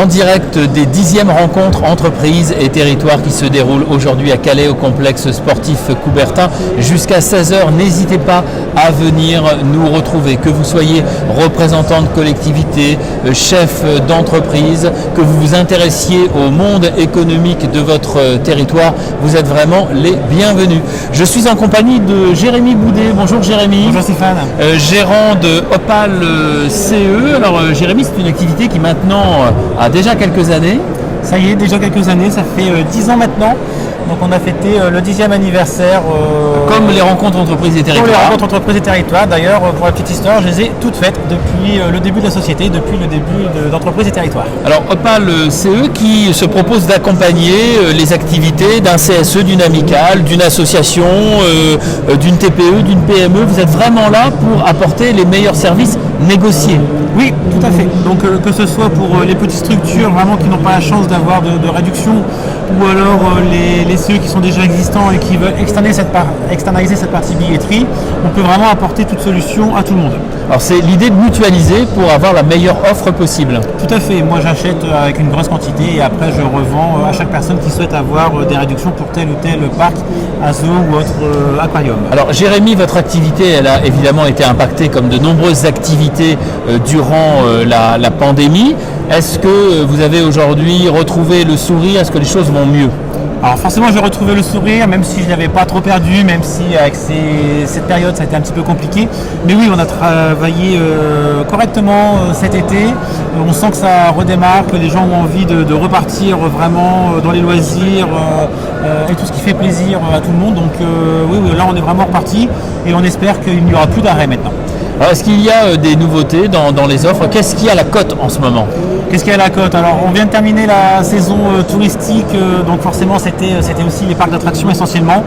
en direct des 10e rencontres entreprises et territoires qui se déroulent aujourd'hui à Calais au complexe sportif Coubertin jusqu'à 16h. N'hésitez pas à venir nous retrouver, que vous soyez représentant de collectivité, chef d'entreprise, que vous vous intéressiez au monde économique de votre territoire, vous êtes vraiment les bienvenus. Je suis en compagnie de Jérémy Boudet. Bonjour Jérémy. Bonjour Stéphane. Gérant de Opal CE. Alors Jérémy, c'est une activité qui maintenant a déjà quelques années. Ça y est, déjà quelques années, ça fait 10 ans maintenant. Donc on a fêté le 10e anniversaire. Comme les rencontres entreprises et territoires. Comme les rencontres entreprises et territoires. D'ailleurs, pour la petite histoire, je les ai toutes faites depuis le début de la société, depuis le début d'entreprises et territoires. Alors Opal CE qui se propose d'accompagner les activités d'un CSE, d'une amicale, d'une association, d'une TPE, d'une PME. Vous êtes vraiment là pour apporter les meilleurs services négociés. Oui, tout à fait. Donc que ce soit pour les petites structures vraiment qui n'ont pas la chance d'avoir de réduction, ou alors les CE qui sont déjà existants et qui veulent externaliser cette partie billetterie, on peut vraiment apporter toute solution à tout le monde. Alors c'est l'idée de mutualiser pour avoir la meilleure offre possible. Tout à fait. Moi j'achète avec une grosse quantité et après je revends à chaque personne qui souhaite avoir des réductions pour tel ou tel parc, zoo ou autre aquarium. Alors Jérémy, votre activité elle a évidemment été impactée comme de nombreuses activités durant la pandémie. Est-ce que vous avez aujourd'hui retrouvé le sourire? Est-ce que les choses vont mieux? Alors forcément j'ai retrouvé le sourire, même si je ne l'avais pas trop perdu, même si avec cette période ça a été un petit peu compliqué. Mais oui, on a travaillé correctement cet été. On sent que ça redémarre, que les gens ont envie de repartir vraiment dans les loisirs et tout ce qui fait plaisir à tout le monde. Donc oui, là on est vraiment reparti et on espère qu'il n'y aura plus d'arrêt maintenant. Alors est-ce qu'il y a des nouveautés dans les offres? Qu'est-ce qu'il y a à la cote en ce moment? Qu'est-ce qu'il y a à la côte? Alors on vient de terminer la saison touristique, donc forcément c'était aussi les parcs d'attractions essentiellement,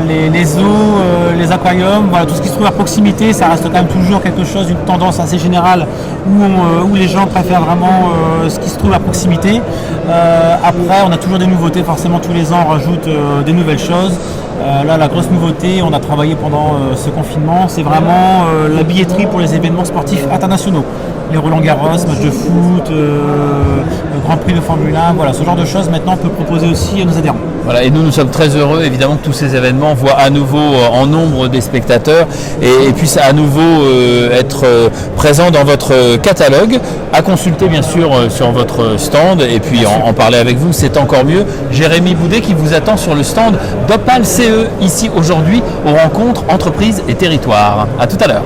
les zoos, les aquariums, voilà, tout ce qui se trouve à proximité. Ça reste quand même toujours quelque chose, une tendance assez générale où les gens préfèrent vraiment ce qui se trouve à proximité. Après on a toujours des nouveautés, forcément tous les ans on rajoute des nouvelles choses. Là la grosse nouveauté, on a travaillé pendant ce confinement, c'est vraiment la billetterie pour les événements sportifs internationaux. Les Roland-Garros, matchs de foot, le Grand Prix de Formule 1, voilà, ce genre de choses maintenant on peut proposer aussi à nos adhérents. Voilà, et nous sommes très heureux évidemment que tous ces événements voient à nouveau en nombre des spectateurs et puissent à nouveau être présents dans votre catalogue, à consulter bien sûr sur votre stand et puis en parler avec vous, c'est encore mieux. Jérémy Boudet qui vous attend sur le stand d'Opal CE ici aujourd'hui aux rencontres entreprises et territoires. À tout à l'heure.